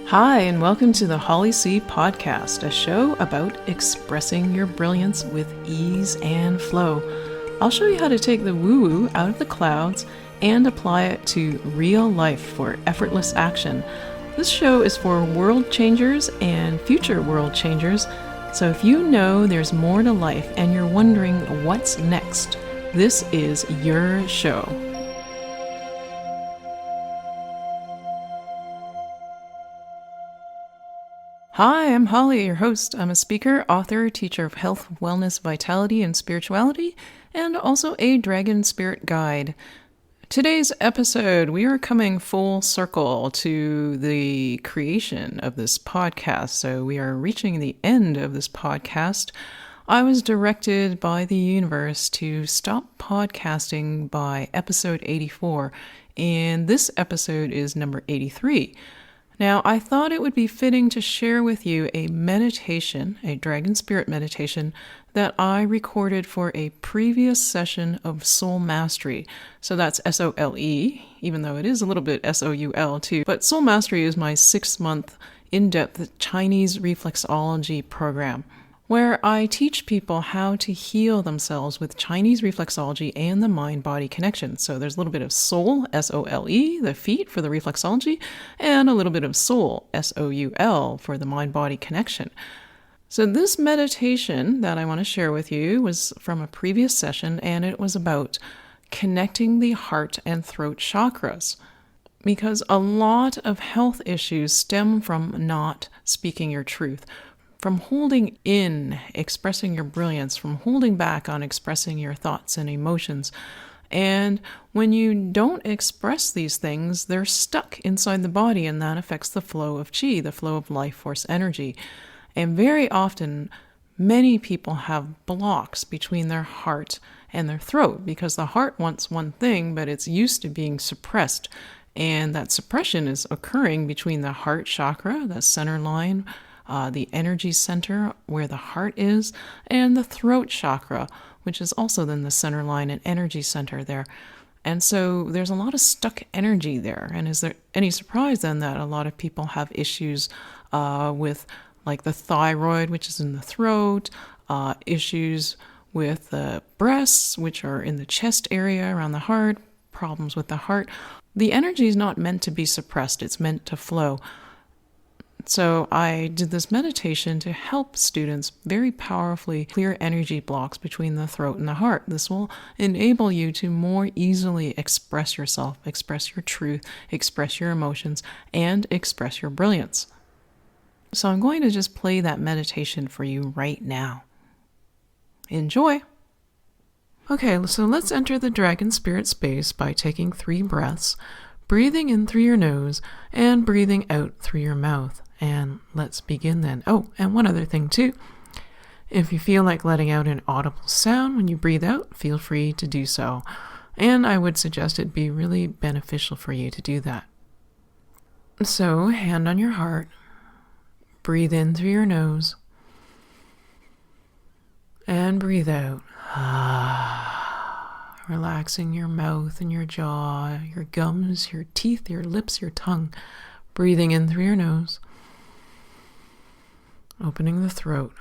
Hi, and welcome to the Holly C Podcast, a show about expressing your brilliance with ease and flow. I'll show you how to take the woo-woo out of the clouds and apply it to real life for effortless action. This show is for world changers and future world changers, so if you know there's more to life and you're wondering what's next, this is your show. Hi, I'm Holly, your host. I'm a speaker, author, teacher of health, wellness, vitality, and spirituality, and also a dragon spirit guide. Today's episode, we are coming full circle to the creation of this podcast. So we are reaching the end of this podcast. I was directed by the universe to stop podcasting by episode 84, and this episode is number 83. Now, I thought it would be fitting to share with you a meditation, a dragon spirit meditation, that I recorded for a previous session of Soul Mastery. So that's SOLE, even though it is a little bit SOUL too. But Soul Mastery is my 6-month in-depth Chinese reflexology program, where I teach people how to heal themselves with Chinese reflexology and the mind-body connection. So there's a little bit of soul, S-O-L-E, the feet for the reflexology, and a little bit of soul, S-O-U-L, for the mind-body connection. So this meditation that I want to share with you was from a previous session, and it was about connecting the heart and throat chakras. Because a lot of health issues stem from not speaking your truth, from holding in expressing your brilliance, from holding back on expressing your thoughts and emotions. And when you don't express these things, they're stuck inside the body, and that affects the flow of chi, the flow of life force energy. And very often, many people have blocks between their heart and their throat, because the heart wants one thing, but it's used to being suppressed. And that suppression is occurring between the heart chakra, the center line, the energy center where the heart is, and the throat chakra, which is also then the center line and energy center there. And so there's a lot of stuck energy there. And is there any surprise then that a lot of people have issues with like the thyroid, which is in the throat, issues with the breasts, which are in the chest area around the heart, problems with the heart. The energy is not meant to be suppressed, it's meant to flow. So I did this meditation to help students very powerfully clear energy blocks between the throat and the heart. This will enable you to more easily express yourself, express your truth, express your emotions, and express your brilliance. So I'm going to just play that meditation for you right now. Enjoy! Okay, so let's enter the dragon spirit space by taking 3 breaths, breathing in through your nose and breathing out through your mouth. And let's begin then. Oh, and one other thing too. If you feel like letting out an audible sound when you breathe out, feel free to do so. And I would suggest it be really beneficial for you to do that. So, hand on your heart. Breathe in through your nose. And breathe out. Relaxing your mouth and your jaw, your gums, your teeth, your lips, your tongue. Breathing in through your nose. Opening the throat.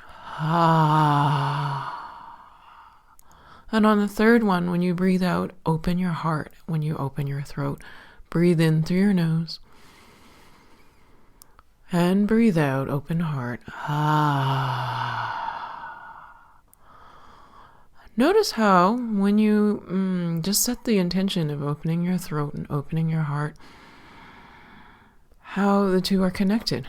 And on the third one, when you breathe out, open your heart. When you open your throat, breathe in through your nose. And breathe out, open heart. Notice how when you just set the intention of opening your throat and opening your heart, how the two are connected.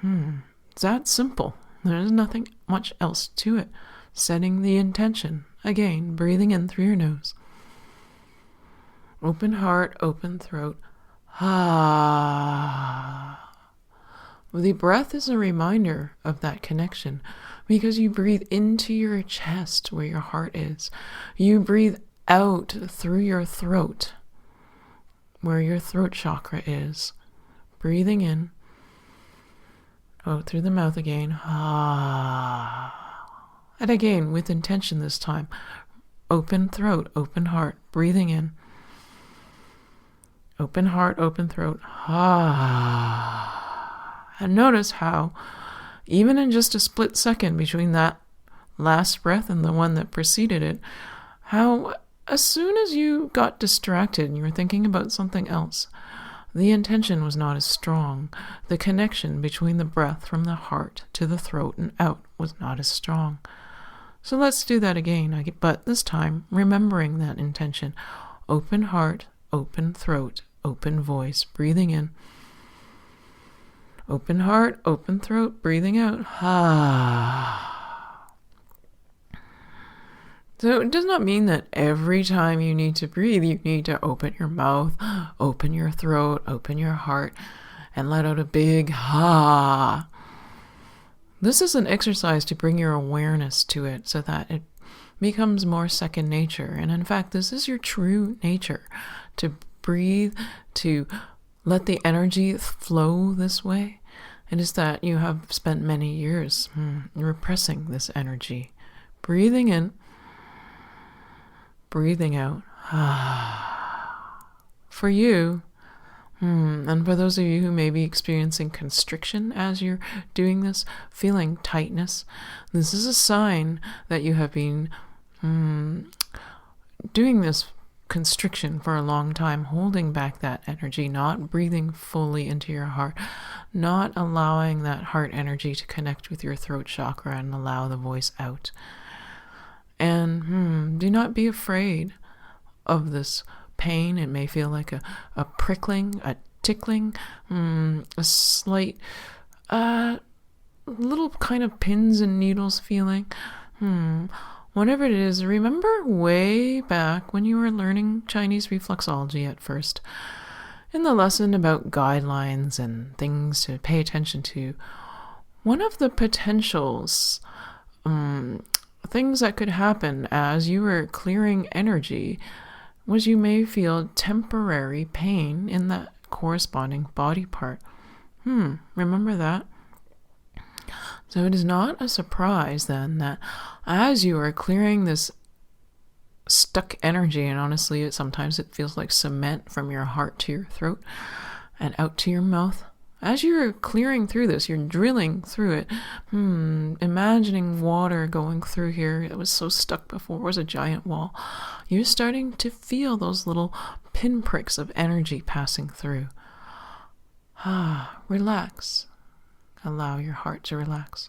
It's that simple. There's nothing much else to it. Setting the intention. Again, breathing in through your nose. Open heart, open throat. The breath is a reminder of that connection because you breathe into your chest where your heart is. You breathe out through your throat where your throat chakra is. Breathing in. Out through the mouth again. And again, with intention this time. Open throat, open heart. Breathing in. Open heart, open throat. And notice how, even in just a split second between that last breath and the one that preceded it, how as soon as you got distracted and you were thinking about something else, the intention was not as strong. The connection between the breath from the heart to the throat and out was not as strong. So let's do that again, but this time remembering that intention. Open heart, open throat, open voice, breathing in. Open heart, open throat, breathing out. So it does not mean that every time you need to breathe, you need to open your mouth, open your throat, open your heart, and let out a big ha. This is an exercise to bring your awareness to it so that it becomes more second nature. And in fact, this is your true nature, to breathe, to let the energy flow this way. It is that you have spent many years repressing this energy. Breathing in, breathing out. For you, and for those of you who may be experiencing constriction as you're doing this, feeling tightness, this is a sign that you have been doing this constriction for a long time, holding back that energy, not breathing fully into your heart, not allowing that heart energy to connect with your throat chakra and allow the voice out. And do not be afraid of this pain. It may feel like a prickling, a tickling, a slight little kind of pins and needles feeling. Whatever it is, remember way back when you were learning Chinese reflexology at first, in the lesson about guidelines and things to pay attention to, one of the potentials, things that could happen as you were clearing energy, was you may feel temporary pain in that corresponding body part. Remember that? So it is not a surprise then that as you are clearing this stuck energy, and honestly sometimes it feels like cement from your heart to your throat and out to your mouth, as you're clearing through this, you're drilling through it, imagining water going through here. It was so stuck before, it was a giant wall. You're starting to feel those little pinpricks of energy passing through. Relax. Allow your heart to relax.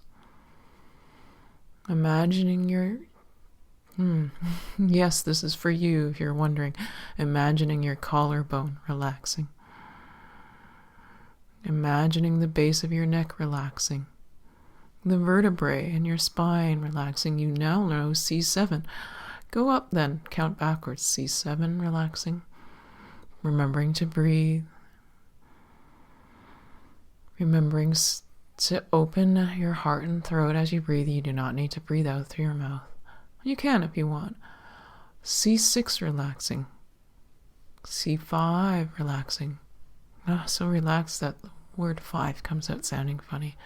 Imagining your... Yes, this is for you if you're wondering. Imagining your collarbone relaxing. Imagining the base of your neck relaxing. The vertebrae in your spine relaxing. You now know C7. Go up then. Count backwards. C7 relaxing. Remembering to breathe. Remembering to open your heart and throat as you breathe. You do not need to breathe out through your mouth. You can if you want. C6 relaxing. C5 relaxing. So relaxed that the word 5 comes out sounding funny.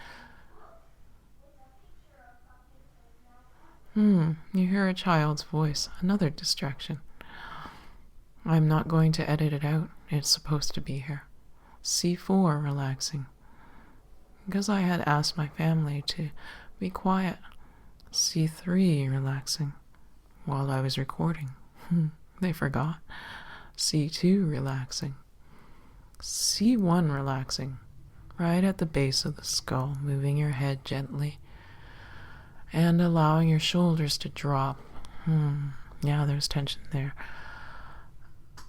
You hear a child's voice. Another distraction. I'm not going to edit it out. It's supposed to be here. C4 relaxing. Because I had asked my family to be quiet. C3 relaxing while I was recording. They forgot. C2 relaxing. C1 relaxing right at the base of the skull, moving your head gently and allowing your shoulders to drop. Yeah, there's tension there.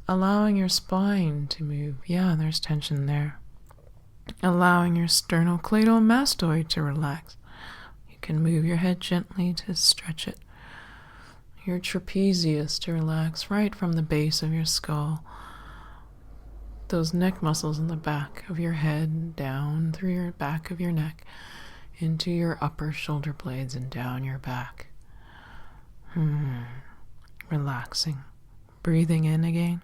Allowing your spine to move. Yeah, there's tension there. Allowing your sternocleidomastoid to relax. You can move your head gently to stretch it. Your trapezius to relax right from the base of your skull. Those neck muscles in the back of your head, down through your back of your neck, into your upper shoulder blades and down your back. Relaxing. Breathing in again.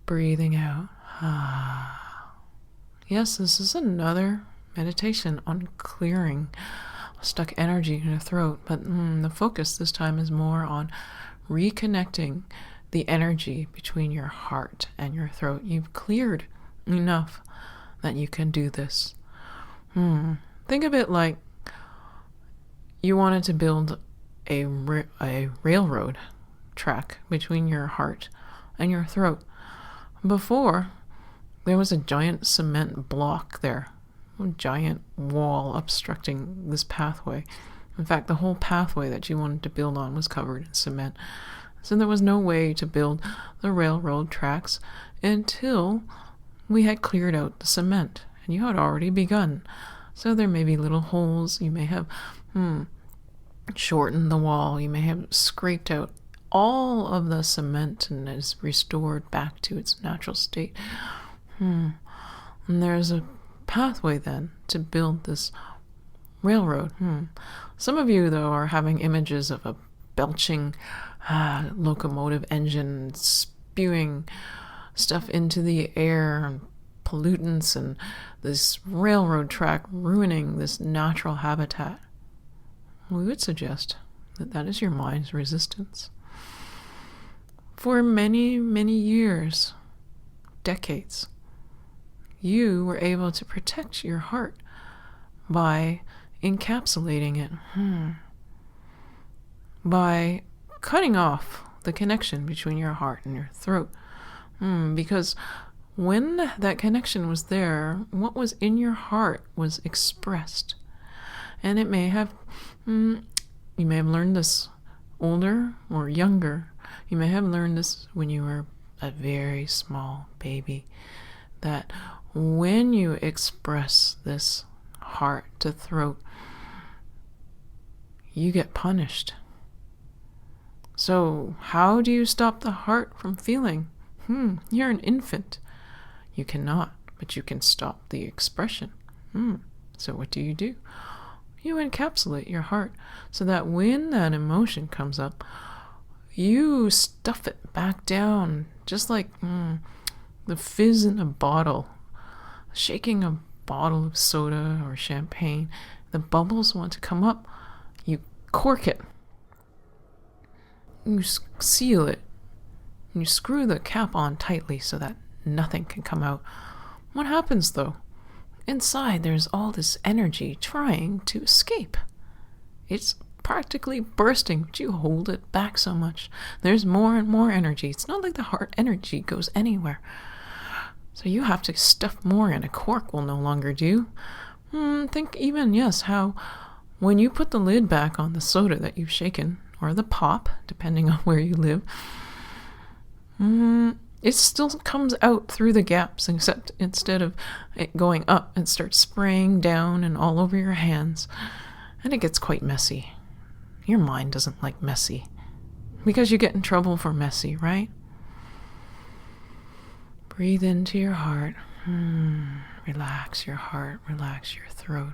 Breathing out. Yes, this is another meditation on clearing stuck energy in the throat, but the focus this time is more on reconnecting the energy between your heart and your throat. You've cleared enough that you can do this. Think of it like you wanted to build a railroad track between your heart and your throat. Before, there was a giant cement block there, a giant wall obstructing this pathway. In fact, the whole pathway that you wanted to build on was covered in cement. So there was no way to build the railroad tracks until we had cleared out the cement, and you had already begun. So there may be little holes. You may have shortened the wall. You may have scraped out all of the cement and is restored back to its natural state. And there's a pathway then to build this railroad. Some of you, though, are having images of a belching locomotive engine spewing stuff into the air and pollutants, and this railroad track ruining this natural habitat. We would suggest that that is your mind's resistance. For many, many years, decades, you were able to protect your heart by encapsulating it, by cutting off the connection between your heart and your throat. Because when that connection was there, what was in your heart was expressed. And it may have, you may have learned this older or younger. You may have learned this when you were a very small baby, that when you express this heart to throat, you get punished. So how do you stop the heart from feeling? You're an infant. You cannot, but you can stop the expression. So what do? You encapsulate your heart so that when that emotion comes up, you stuff it back down, just like the fizz in a bottle. Shaking a bottle of soda or champagne, the bubbles want to come up, you cork it, you seal it, and you screw the cap on tightly so that nothing can come out. What happens though? Inside there's all this energy trying to escape. It's practically bursting, but you hold it back so much. There's more and more energy. It's not like the heart energy goes anywhere. So you have to stuff more in. A cork will no longer do. Think even, how when you put the lid back on the soda that you've shaken, or the pop, depending on where you live, it still comes out through the gaps, except instead of it going up, it starts spraying down and all over your hands. And it gets quite messy. Your mind doesn't like messy, because you get in trouble for messy, right? Breathe into your heart. Relax your heart, relax your throat.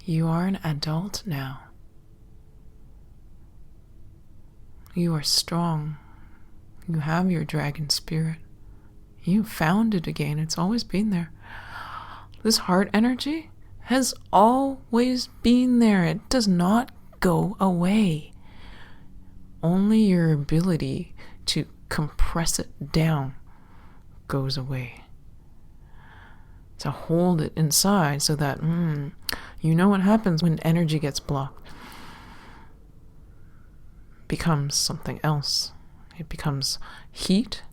You are an adult now. You are strong. You have your dragon spirit. You found it again. It's always been there. This heart energy has always been there. It does not go away. Only your ability to compress it down goes away. To hold it inside so that, you know what happens when energy gets blocked. It becomes something else. It becomes heat.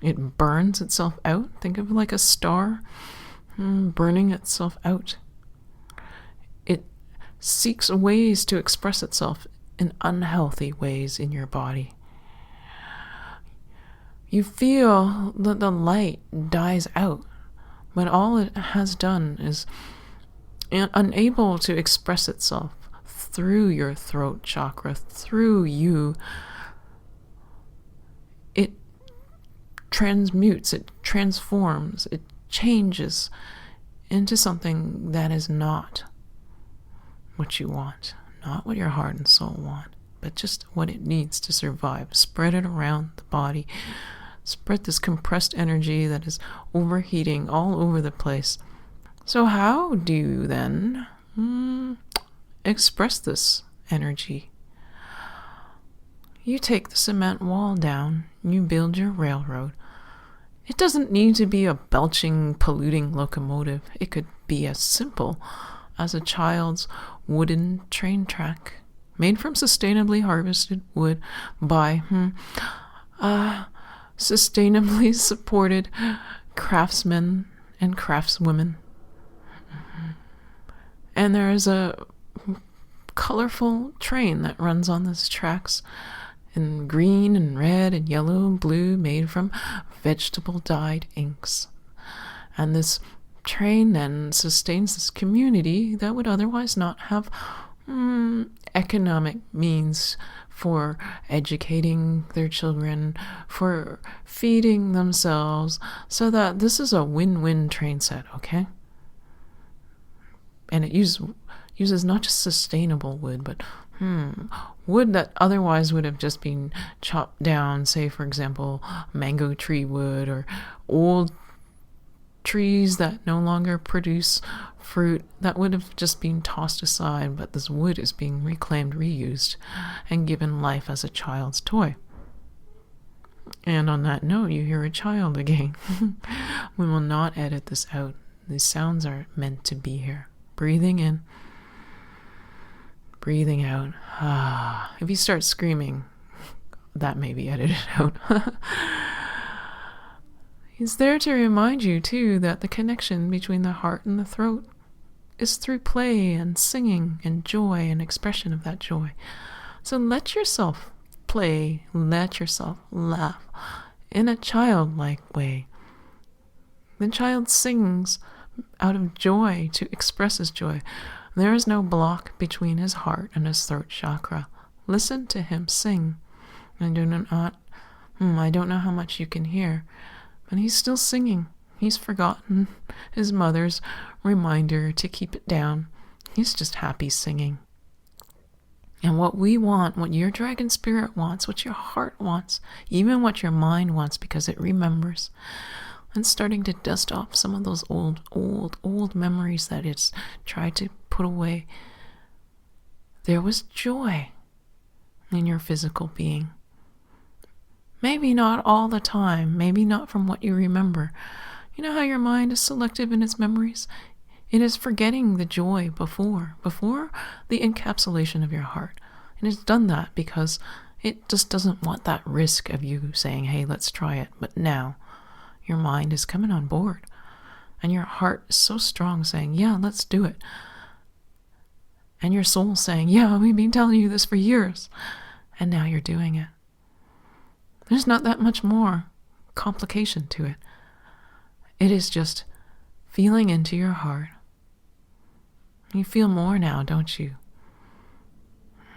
It burns itself out. Think of it like a star burning itself out. It seeks ways to express itself in unhealthy ways in your body. You feel that the light dies out, but all it has done is unable to express itself through your throat chakra, through you. It transmutes, it transforms, it changes into something that is not what you want, not what your heart and soul want, but just what it needs to survive. Spread it around the body. Spread this compressed energy that is overheating all over the place. So how do you then express this energy? You take the cement wall down, you build your railroad, It doesn't need to be a belching, polluting locomotive. It could be as simple as a child's wooden train track made from sustainably harvested wood by sustainably supported craftsmen and craftswomen. And there is a colorful train that runs on these tracks in green and red and yellow and blue, made from vegetable dyed inks. And this train then sustains this community that would otherwise not have economic means for educating their children, for feeding themselves, so that this is a win-win train set, okay? And it uses not just sustainable wood, but wood that otherwise would have just been chopped down, say, for example, mango tree wood, or old trees that no longer produce fruit that would have just been tossed aside, but this wood is being reclaimed, reused, and given life as a child's toy. And on that note, you hear a child again. We will not edit this out. These sounds are meant to be here. Breathing in, breathing out. If you start screaming, that may be edited out. He's there to remind you, too, that the connection between the heart and the throat is through play and singing and joy and expression of that joy. So let yourself play, let yourself laugh in a childlike way. The child sings out of joy to express his joy. There is no block between his heart and his throat chakra. Listen to him sing. I don't know how much you can hear, but he's still singing. He's forgotten his mother's reminder to keep it down. He's just happy singing. And what we want, what your dragon spirit wants, what your heart wants, even what your mind wants, because it remembers, and starting to dust off some of those old memories that it's tried to put away. There was joy in your physical being. Maybe not all the time, maybe not from what you remember. You know how your mind is selective in its memories? It is forgetting the joy before the encapsulation of your heart. And it's done that because it just doesn't want that risk of you saying, hey, let's try it. But now your mind is coming on board, and your heart is so strong saying, yeah, let's do it. And your soul saying, yeah, we've been telling you this for years, and now you're doing it. There's not that much more complication to it. It is just feeling into your heart. You feel more now, don't you?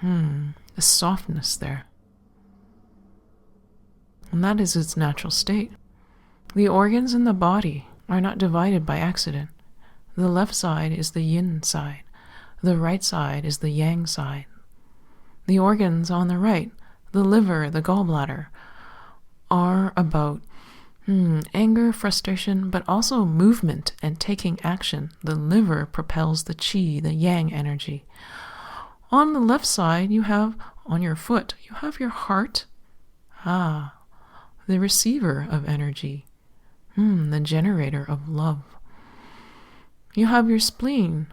The softness there. And that is its natural state. The organs in the body are not divided by accident. The left side is the yin side. The right side is the yang side. The organs on the right, the liver, the gallbladder, are about anger, frustration, but also movement and taking action. The liver propels the qi, the yang energy. On the left side, you have, on your foot, you have your heart, the receiver of energy, the generator of love. You have your spleen,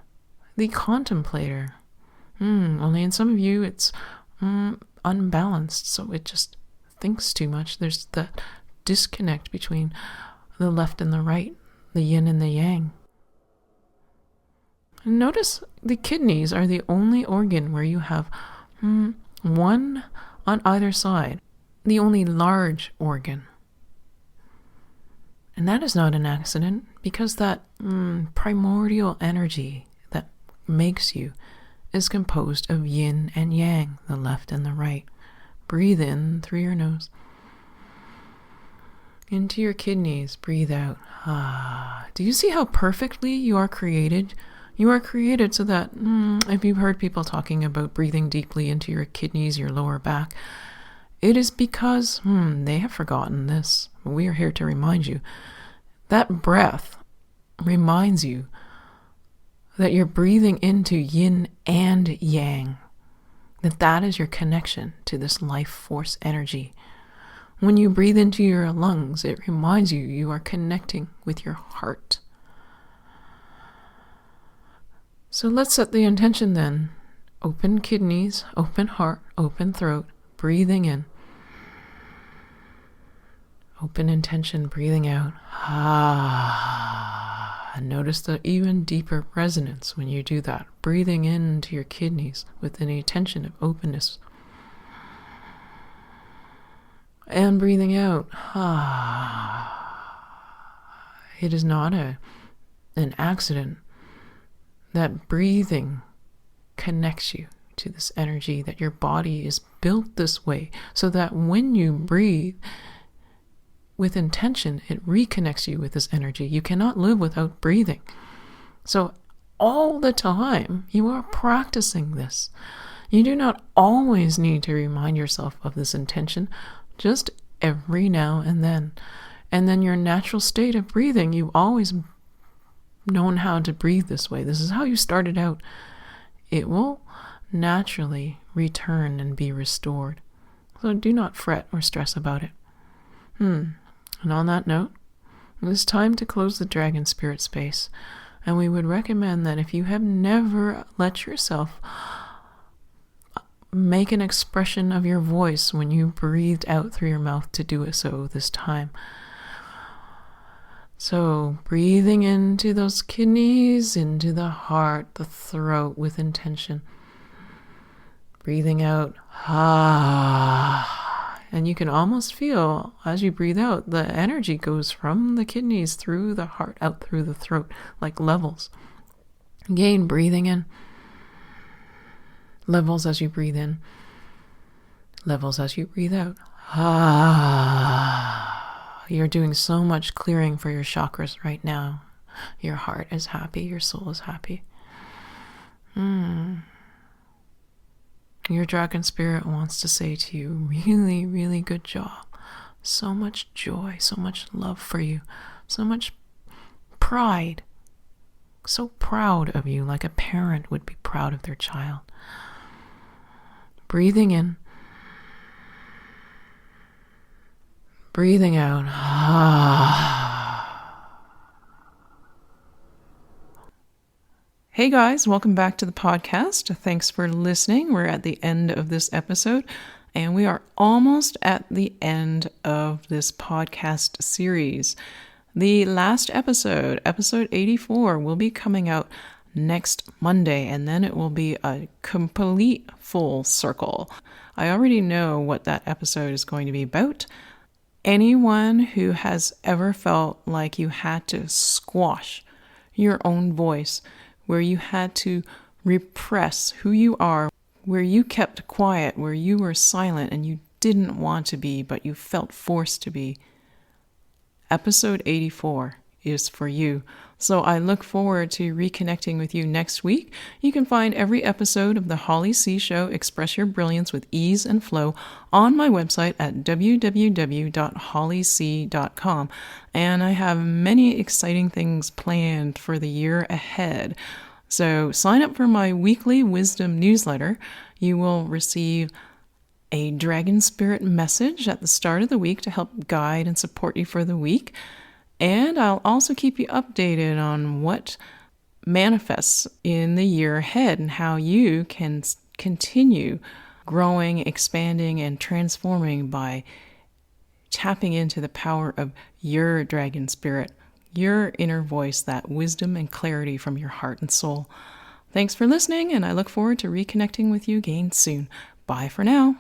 the contemplator. Only in some of you it's unbalanced, so it just thinks too much. There's that disconnect between the left and the right, the yin and the yang. Notice the kidneys are the only organ where you have one on either side, the only large organ. And that is not an accident, because that primordial energy that makes you is composed of yin and yang, the left and the right. Breathe in through your nose. Into your kidneys, breathe out. Do you see how perfectly you are created? You are created so that, if you've heard people talking about breathing deeply into your kidneys, your lower back, it is because they have forgotten this. We are here to remind you. That breath reminds you that you're breathing into yin and yang, that is your connection to this life force energy. When you breathe into your lungs, it reminds you are connecting with your heart. So let's set the intention then. Open kidneys, open heart, open throat, breathing in. Open intention, breathing out. And notice the even deeper resonance when you do that. Breathing into your kidneys with an intention of openness. And breathing out. It is not an accident that breathing connects you to this energy, that your body is built this way, so that when you breathe with intention, it reconnects you with this energy. You cannot live without breathing. So all the time, you are practicing this. You do not always need to remind yourself of this intention, just every now and then. And then your natural state of breathing, you've always known how to breathe this way. This is how you started out. It will naturally return and be restored. So do not fret or stress about it. And on that note, it is time to close the dragon spirit space. And we would recommend that if you have never let yourself make an expression of your voice when you breathed out through your mouth, to do it so this time. So breathing into those kidneys, into the heart, the throat with intention. Breathing out. And you can almost feel, as you breathe out, the energy goes from the kidneys through the heart, out through the throat, like levels. Again, breathing in. Levels as you breathe in. Levels as you breathe out. You're doing so much clearing for your chakras right now. Your heart is happy. Your soul is happy. Your dragon spirit wants to say to you, really, really good job. So much joy, so much love for you, so much pride. So proud of you, like a parent would be proud of their child. Breathing in. Breathing out. Hey guys, welcome back to the podcast. Thanks for listening. We're at the end of this episode, and we are almost at the end of this podcast series. The last episode, episode 84, will be coming out next Monday, and then it will be a complete full circle. I already know what that episode is going to be about. Anyone who has ever felt like you had to squash your own voice, where you had to repress who you are, where you kept quiet, where you were silent and you didn't want to be, but you felt forced to be, episode 84 is for you. So I look forward to reconnecting with you next week. You can find every episode of the Holly C Show, Express Your Brilliance with Ease and Flow, on my website at www.hollyc.com. And I have many exciting things planned for the year ahead. So sign up for my weekly wisdom newsletter. You will receive a dragon spirit message at the start of the week to help guide and support you for the week. And I'll also keep you updated on what manifests in the year ahead and how you can continue growing, expanding, and transforming by tapping into the power of your dragon spirit, your inner voice, that wisdom and clarity from your heart and soul. Thanks for listening, and I look forward to reconnecting with you again soon. Bye for now.